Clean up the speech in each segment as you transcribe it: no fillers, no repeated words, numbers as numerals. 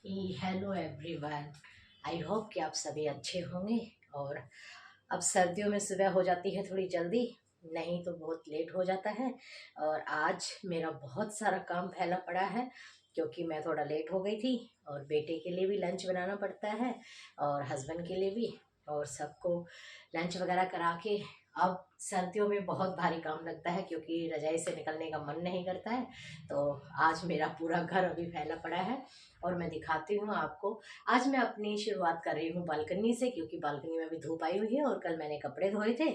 Hello everyone. I hope कि आप सभी अच्छे होंगे। और अब सर्दियों में सुबह हो जाती है थोड़ी जल्दी, नहीं तो बहुत लेट हो जाता है। और आज मेरा बहुत सारा काम फैला पड़ा है क्योंकि मैं थोड़ा लेट हो गई थी। और बेटे के लिए भी लंच बनाना पड़ता है और हस्बैंड के लिए भी, और सबको लंच वगैरह करा के अब सर्दियों में बहुत भारी काम लगता है क्योंकि रजाई से निकलने का मन नहीं करता है। तो आज मेरा पूरा घर अभी फैला पड़ा है और मैं दिखाती हूँ आपको। आज मैं अपनी शुरुआत कर रही हूँ बालकनी से क्योंकि बालकनी में भी धूप आई हुई है और कल मैंने कपड़े धोए थे।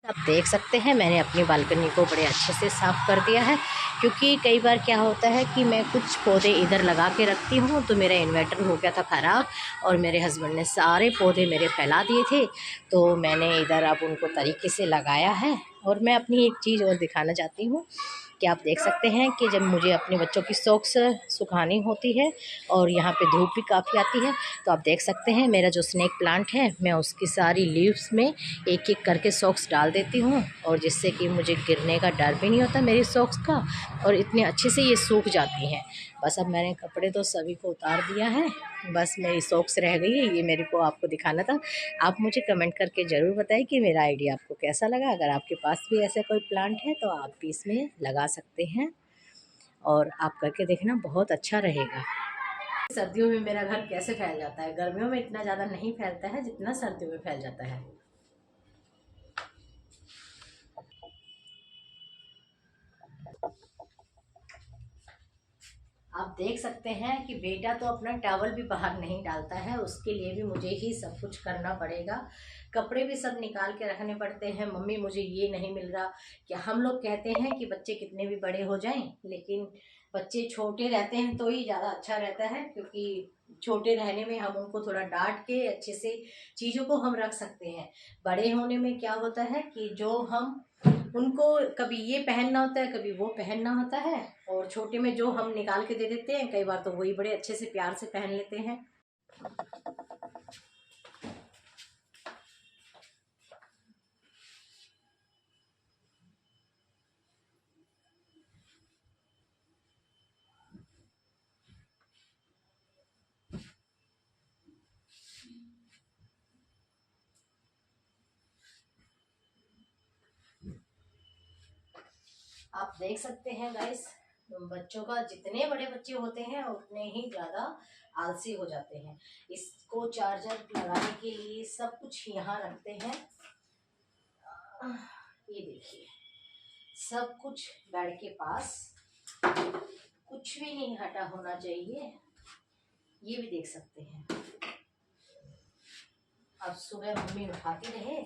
आप देख सकते हैं मैंने अपनी बालकनी को बड़े अच्छे से साफ़ कर दिया है क्योंकि कई बार क्या होता है कि मैं कुछ पौधे इधर लगा के रखती हूँ तो मेरा इन्वर्टर हो गया था ख़राब और मेरे हस्बैंड ने सारे पौधे मेरे फैला दिए थे। तो मैंने इधर अब उनको तरीके से लगाया है। और मैं अपनी एक चीज़ और दिखाना चाहती हूँ कि आप देख सकते हैं कि जब मुझे अपने बच्चों की सॉक्स सुखानी होती है और यहाँ पे धूप भी काफ़ी आती है, तो आप देख सकते हैं मेरा जो स्नेक प्लांट है मैं उसकी सारी लीव्स में एक एक करके सॉक्स डाल देती हूँ, और जिससे कि मुझे गिरने का डर भी नहीं होता मेरी सॉक्स का, और इतने अच्छे से ये सूख जाती हैं। बस अब मैंने कपड़े तो सभी को उतार दिया है, बस मेरी सॉक्स रह गई है, ये मेरे को आपको दिखाना था। आप मुझे कमेंट करके ज़रूर बताएं कि मेरा आइडिया आपको कैसा लगा। अगर आपके पास भी ऐसा कोई प्लांट है तो आप भी इसमें लगा सकते हैं और आप करके देखना, बहुत अच्छा रहेगा। सर्दियों में मेरा घर कैसे फैल जाता है, गर्मियों में इतना ज़्यादा नहीं फैलता है जितना सर्दियों में फैल जाता है। आप देख सकते हैं कि बेटा तो अपना टॉवल भी बाहर नहीं डालता है, उसके लिए भी मुझे ही सब कुछ करना पड़ेगा। कपड़े भी सब निकाल के रखने पड़ते हैं, मम्मी मुझे ये नहीं मिल रहा। क्या हम लोग कहते हैं कि बच्चे कितने भी बड़े हो जाएं, लेकिन बच्चे छोटे रहते हैं तो ही ज़्यादा अच्छा रहता है क्योंकि छोटे रहने में हम उनको थोड़ा डांट के अच्छे से चीज़ों को हम रख सकते हैं। बड़े होने में क्या होता है कि जो हम उनको कभी ये पहनना होता है कभी वो पहनना होता है, और छोटे में जो हम निकाल के दे देते हैं कई बार तो वही बड़े अच्छे से प्यार से पहन लेते हैं। आप देख सकते हैं गाइस, बच्चों का जितने बड़े बच्चे होते हैं उतने ही ज़्यादा आलसी हो जाते हैं। इसको चार्जर लगाने के लिए सब कुछ यहाँ रखते हैं। ये देखिए सब कुछ बेड के पास, कुछ भी नहीं हटा होना चाहिए। ये भी देख सकते हैं। अब सुबह मम्मी उठाती रहे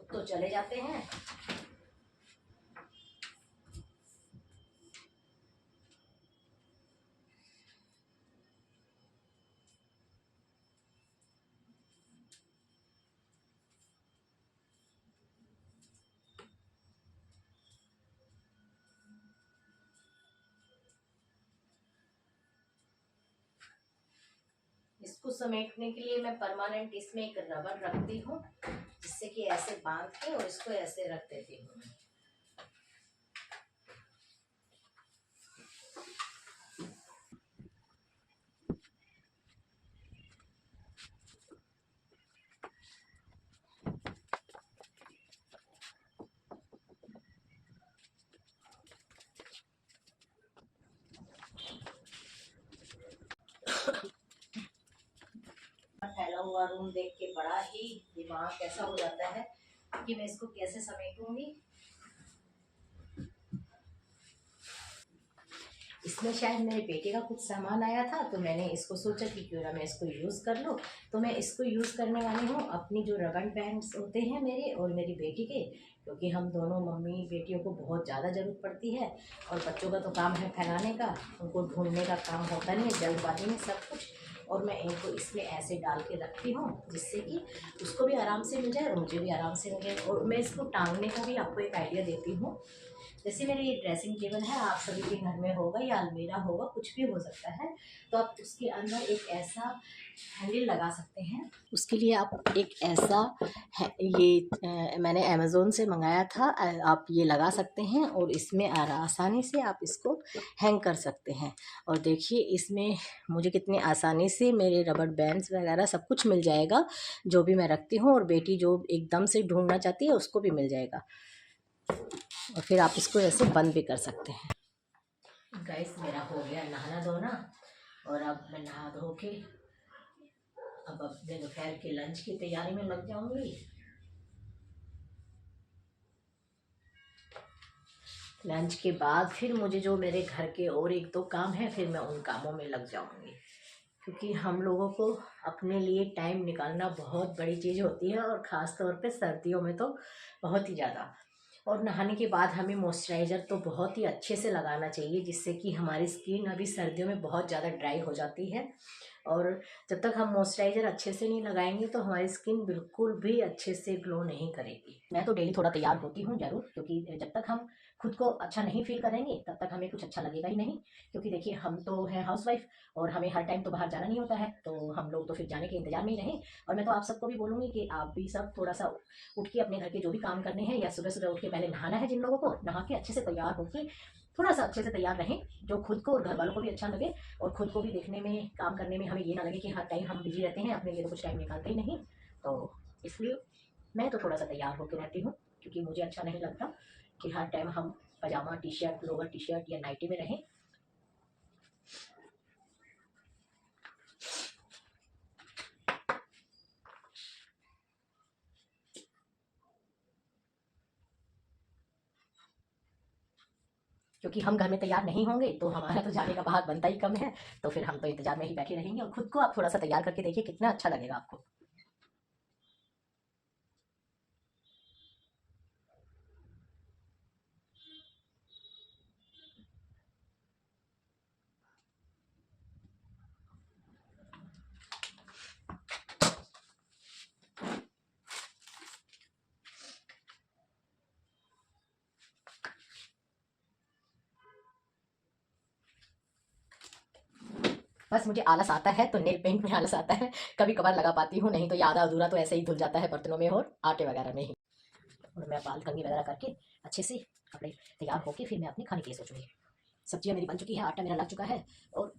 तो चले जाते हैं। इसको समेटने के लिए मैं परमानेंट इसमें एक रबर रखती हूँ जिससे कि ऐसे बांध के और इसको ऐसे रख देती हूँ। फैला हुआ रूम देख के बड़ा ही दिमाग कैसा हो जाता है कि मैं इसको कैसे समेटूंगी। इसमें शायद मेरे बेटे का कुछ सामान आया था तो मैंने इसको सोचा कि क्यों ना मैं इसको यूज़ कर लूँ। तो मैं इसको यूज़ करने वाली हूँ अपनी जो रबड़ बैंड्स होते हैं मेरे और मेरी बेटी के, क्योंकि हम दोनों मम्मी बेटियों को बहुत ज़्यादा ज़रूरत पड़ती है। और बच्चों का तो काम है फैलाने का, उनको ढूंढने का काम होता नहीं है जल्दबाजी में सब कुछ। और मैं इनको इसमें ऐसे डाल के रखती हूँ जिससे कि उसको भी आराम से मिल जाए और मुझे भी आराम से मिल जाए। और मैं इसको टांगने का भी आपको एक आइडिया देती हूँ। जैसे मेरे ये ड्रेसिंग टेबल है, आप सभी के घर में होगा या अलमीरा होगा, कुछ भी हो सकता है। तो आप उसके अंदर एक ऐसा हैंडल लगा सकते हैं। उसके लिए आप एक ऐसा मैंने अमेज़ोन से मंगाया था। आप ये लगा सकते हैं और इसमें आसानी से आप इसको हैंग कर सकते हैं। और देखिए इसमें मुझे कितनी आसानी से मेरे रबड़ बैंड्स वगैरह सब कुछ मिल जाएगा, जो भी मैं रखती हूँ। और बेटी जो एकदम से ढूंढना चाहती है उसको भी मिल जाएगा। और फिर आप इसको ऐसे बंद भी कर सकते हैं। गाइस मेरा हो गया नहाना धोना, और अब मैं नहा धो के अब अपने दोपहर के लंच की तैयारी में लग जाऊंगी। लंच के बाद फिर मुझे जो मेरे घर के और एक दो काम हैं, फिर मैं उन कामों में लग जाऊंगी। क्योंकि हम लोगों को अपने लिए टाइम निकालना बहुत बड़ी चीज़ होती है, और ख़ास तौर पे सर्दियों में तो बहुत ही ज़्यादा। और नहाने के बाद हमें मॉइस्चराइज़र तो बहुत ही अच्छे से लगाना चाहिए, जिससे कि हमारी स्किन अभी सर्दियों में बहुत ज़्यादा ड्राई हो जाती है। और जब तक हम मॉइस्चराइज़र अच्छे से नहीं लगाएंगे तो हमारी स्किन बिल्कुल भी अच्छे से ग्लो नहीं करेगी। मैं तो डेली थोड़ा तैयार होती हूँ ज़रूर, क्योंकि जब तक हम खुद को अच्छा नहीं फील करेंगे तब तक हमें कुछ अच्छा लगेगा ही नहीं। क्योंकि देखिए हम तो हैं हाउसवाइफ, और हमें हर टाइम तो बाहर जाना नहीं होता है, तो हम लोग तो फिर जाने के इंतजार में ही रहें। और मैं तो आप सबको भी बोलूँगी कि आप भी सब थोड़ा सा उठ के अपने घर के जो भी काम करने हैं, या सुबह सुबह उठ के पहले नहाना है, जिन लोगों को नहा के अच्छे से तैयार होकर थोड़ा सा अच्छे से तैयार रहें, जो खुद को और घर वालों को भी अच्छा लगे, और खुद को भी देखने में, काम करने में हमें ये ना लगे कि हर टाइम हम बिजी रहते हैं, अपने लिए तो कुछ टाइम निकालते ही नहीं। तो इसलिए मैं तो थोड़ा सा तैयार होकर रहती हूँ, क्योंकि मुझे अच्छा नहीं लगता कि हर टाइम हम पजामा T shirt, lower T shirt या नाइटी में रहें। क्योंकि हम घर में तैयार नहीं होंगे तो हमारा तो जाने का बाहर बनता ही कम है। तो फिर हम तो इंतजार में ही बैठे रहेंगे, और खुद को आप थोड़ा सा तैयार करके देखिए कितना अच्छा लगेगा आपको। बस मुझे आलस आता है तो नेल पेंट में आलस आता है, कभी कभार लगा पाती हूँ, नहीं तो ये आधा अधूरा तो ऐसे ही धुल जाता है बर्तनों में और आटे वगैरह में ही। और मैं बाल कंघी वगैरह करके अच्छे से कपड़े तैयार होके फिर मैं अपने खाने के लिए सोचूंगी। सब्जियां मेरी बन चुकी है, आटा मेरा लग चुका है, और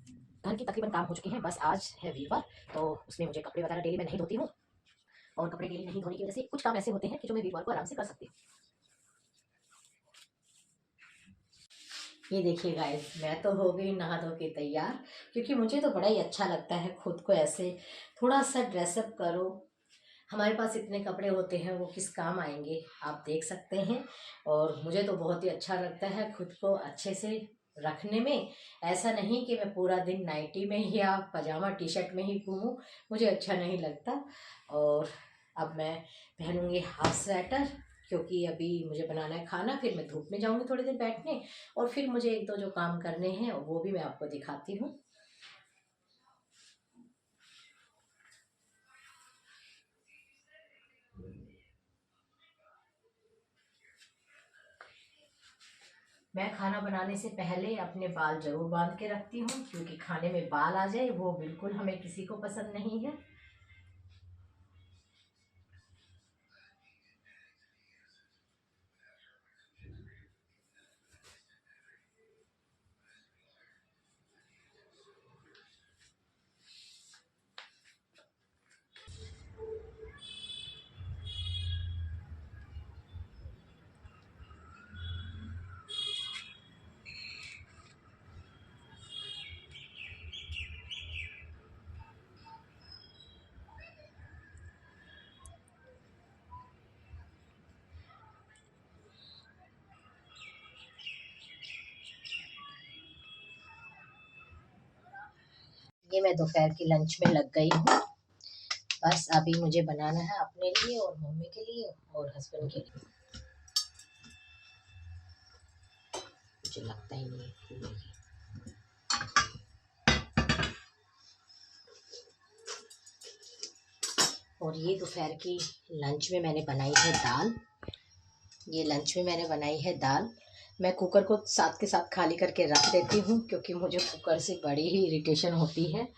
घर के तकरीबन काम हो चुके हैं। बस आज है वीरवार, तो उसमें मुझे कपड़े वगैरह डेली मैं नहीं धोती हूँ, और कपड़े डेली नहीं धोने की वजह से कुछ काम ऐसे होते हैं कि जो मैं वीरवार को आराम से कर सकती हूँ। ये देखिए गाइस, मैं तो हो गई नहा धो के तैयार, क्योंकि मुझे तो बड़ा ही अच्छा लगता है खुद को ऐसे थोड़ा सा ड्रेसअप करो। हमारे पास इतने कपड़े होते हैं, वो किस काम आएंगे, आप देख सकते हैं। और मुझे तो बहुत ही अच्छा लगता है खुद को अच्छे से रखने में। ऐसा नहीं कि मैं पूरा दिन नाइटी में ही या पजामा टी शर्ट में ही घूमूं, मुझे अच्छा नहीं लगता। और अब मैं पहनूंगी हाफ स्वेटर, क्योंकि अभी मुझे बनाना है खाना, फिर मैं धूप में जाऊंगी थोड़ी देर बैठने, और फिर मुझे एक दो जो काम करने हैं वो भी मैं आपको दिखाती हूँ। मैं खाना बनाने से पहले अपने बाल जरूर बांध के रखती हूँ, क्योंकि खाने में बाल आ जाए वो बिल्कुल हमें किसी को पसंद नहीं है। ये मैं दोपहर के लंच में लग गई हूँ। बस अभी मुझे बनाना है अपने लिए और मम्मी के लिए और हस्बैंड के लिए। मुझे लगता ही नहीं है। और ये दोपहर की लंच में मैंने बनाई है दाल। ये लंच में मैंने बनाई है दाल। मैं कुकर को साथ के साथ खाली करके रख देती हूँ क्योंकि मुझे कुकर से बड़ी ही इरिटेशन होती है।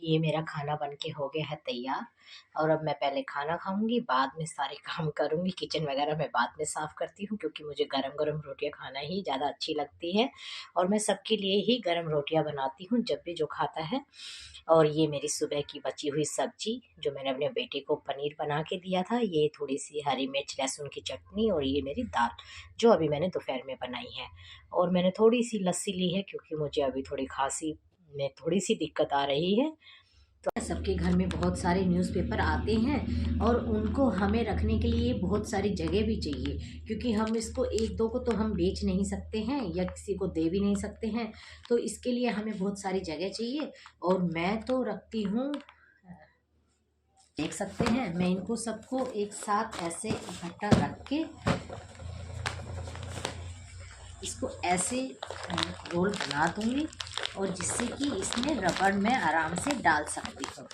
ये मेरा खाना बन के हो गया है तैयार और अब मैं पहले खाना खाऊंगी, बाद में सारे काम करूंगी। किचन वगैरह मैं बाद में साफ़ करती हूँ क्योंकि मुझे गरम गरम रोटियां खाना ही ज़्यादा अच्छी लगती है और मैं सबके लिए ही गरम रोटियां बनाती हूँ जब भी जो खाता है। और ये मेरी सुबह की बची हुई सब्जी जो मैंने अपने बेटे को पनीर बना के दिया था, ये थोड़ी सी हरी मिर्च लहसुन की चटनी और ये मेरी दाल जो अभी मैंने दोपहर में बनाई है। और मैंने थोड़ी सी लस्सी ली है क्योंकि मुझे अभी थोड़ी खांसी में थोड़ी सी दिक्कत आ रही है। तो सबके घर में बहुत सारे न्यूज़पेपर आते हैं और उनको हमें रखने के लिए बहुत सारी जगह भी चाहिए क्योंकि हम इसको एक दो को तो हम बेच नहीं सकते हैं या किसी को दे भी नहीं सकते हैं। तो इसके लिए हमें बहुत सारी जगह चाहिए और मैं तो रखती हूँ, देख सकते हैं मैं इनको सबको एक साथ ऐसे इकट्ठा रख के इसको ऐसे रोल बना दूंगी और जिससे कि इसमें रबड़ में आराम से डाल सकती हूँ।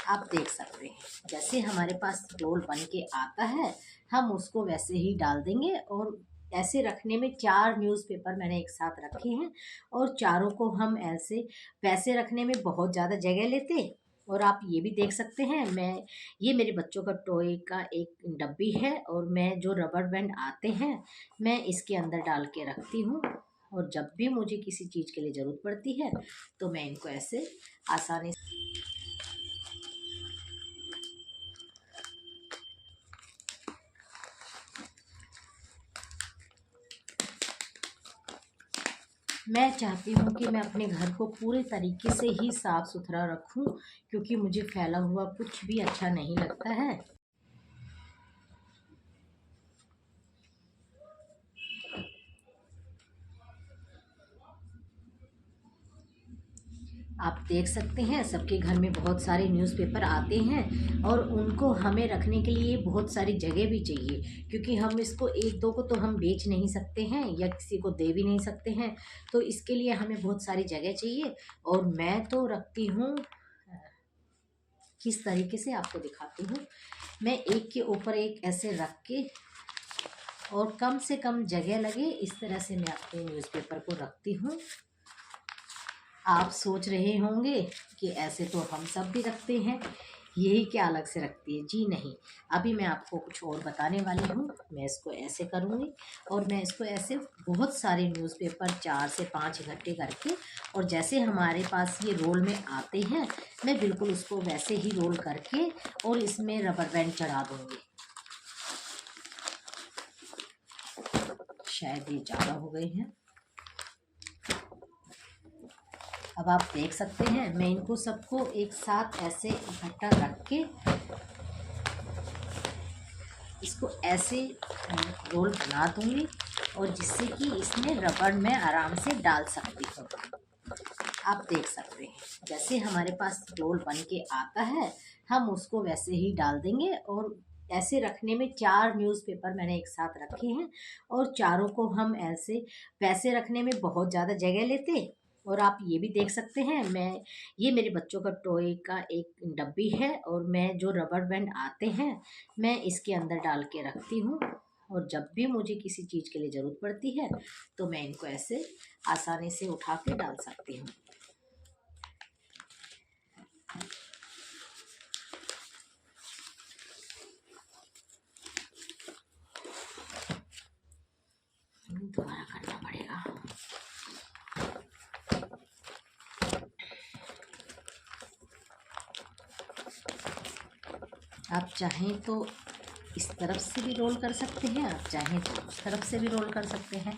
आप देख सकते हैं जैसे हमारे पास रोल बन के आता है हम उसको वैसे ही डाल देंगे। और ऐसे रखने में 4 न्यूज़पेपर मैंने एक साथ रखे हैं और चारों को हम ऐसे वैसे रखने में बहुत ज़्यादा जगह लेते। और आप ये भी देख सकते हैं ये मेरे बच्चों का टॉय का एक डब्बी है और मैं जो रबड़ बैंड आते हैं मैं इसके अंदर डाल के रखती हूँ और जब भी मुझे किसी चीज़ के लिए ज़रूरत पड़ती है तो मैं इनको ऐसे आसानी से मैं चाहती हूँ कि मैं अपने घर को पूरे तरीके से ही साफ़ सुथरा रखूँ क्योंकि मुझे फैला हुआ कुछ भी अच्छा नहीं लगता है। आप देख सकते हैं सबके घर में बहुत सारे न्यूज़पेपर आते हैं और उनको हमें रखने के लिए बहुत सारी जगह भी चाहिए क्योंकि हम इसको एक दो को तो हम बेच नहीं सकते हैं या किसी को दे भी नहीं सकते हैं। तो इसके लिए हमें बहुत सारी जगह चाहिए और मैं तो रखती हूँ, किस तरीके से आपको दिखाती हूँ। मैं एक के ऊपर एक ऐसे रख के और कम से कम जगह लगे इस तरह से मैं अपने न्यूज़पेपर को रखती हूँ। आप सोच रहे होंगे कि ऐसे तो हम सब भी रखते हैं, यही क्या अलग से रखती है। जी नहीं, अभी मैं आपको कुछ और बताने वाली हूँ। मैं इसको ऐसे करूँगी और मैं इसको ऐसे बहुत सारे न्यूज़पेपर 4 से 5 इकट्ठे करके और जैसे हमारे पास ये रोल में आते हैं मैं बिल्कुल उसको वैसे ही रोल करके और इसमें रबर बैंड चढ़ा दूँगी। शायद ये ज़्यादा हो गए हैं। अब आप देख सकते हैं मैं इनको सबको एक साथ ऐसे इकट्ठा रख के इसको ऐसे रोल बना दूंगी और जिससे कि इसमें रबड़ में आराम से डाल सकती हूँ। आप देख सकते हैं जैसे हमारे पास रोल बन के आता है हम उसको वैसे ही डाल देंगे। और ऐसे रखने में 4 न्यूज़पेपर मैंने एक साथ रखे हैं और चारों को हम ऐसे वैसे रखने में बहुत ज़्यादा जगह लेते। और आप ये भी देख सकते हैं ये मेरे बच्चों का टॉय का एक डब्बी है और मैं जो रबड़ बैंड आते हैं मैं इसके अंदर डाल के रखती हूँ और जब भी मुझे किसी चीज़ के लिए ज़रूरत पड़ती है तो मैं इनको ऐसे आसानी से उठा के डाल सकती हूँ। दोबारा करना पड़ेगा। आप चाहें तो इस तरफ से भी रोल कर सकते हैं, आप चाहें तो उस तरफ से भी रोल कर सकते हैं,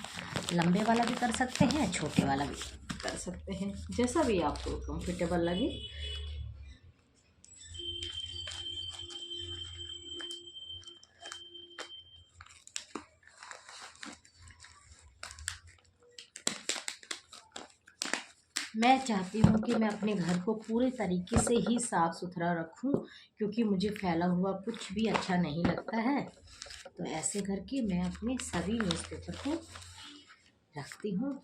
लंबे वाला भी कर सकते हैं, छोटे वाला भी कर सकते हैं, जैसा भी आपको कंफर्टेबल लगे। मैं चाहती हूँ कि मैं अपने घर को पूरे तरीके से ही साफ़ सुथरा रखूँ क्योंकि मुझे फैला हुआ कुछ भी अच्छा नहीं लगता है। तो ऐसे करके मैं अपने सभी न्यूज़पेपर को रखती हूँ।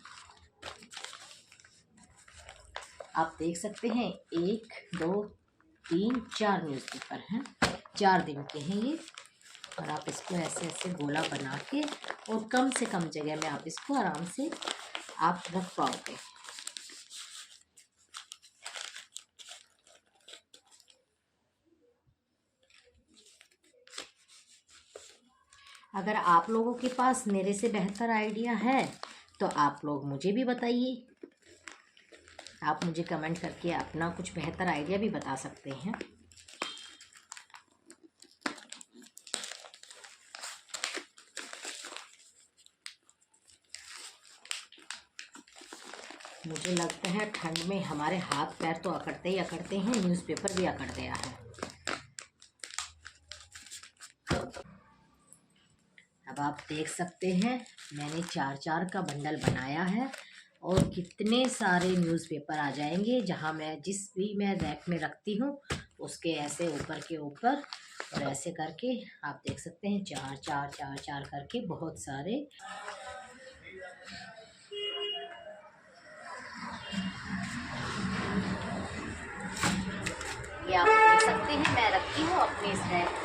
आप देख सकते हैं 1 2 3 4 न्यूज़पेपर हैं, 4 दिन के हैं ये। और आप इसको ऐसे ऐसे गोला बना के और कम से कम जगह में आप इसको आराम से आप रख पाओगे। अगर आप लोगों के पास मेरे से बेहतर आइडिया है तो आप लोग मुझे भी बताइए। आप मुझे कमेंट करके अपना कुछ बेहतर आइडिया भी बता सकते हैं। मुझे लगता है ठंड में हमारे हाथ पैर तो अकड़ते ही अकड़ते हैं, न्यूज़पेपर भी अकड़ गया है। अब आप देख सकते हैं मैंने 4-4 का बंडल बनाया है और कितने सारे न्यूज़पेपर आ जाएंगे। जहां मैं जिस भी मैं रैक में रखती हूँ उसके ऐसे ऊपर के ऊपर और ऐसे करके आप देख सकते हैं 4-4 करके बहुत सारे। ये आप देख सकते हैं मैं रखती हूँ अपने इस रैक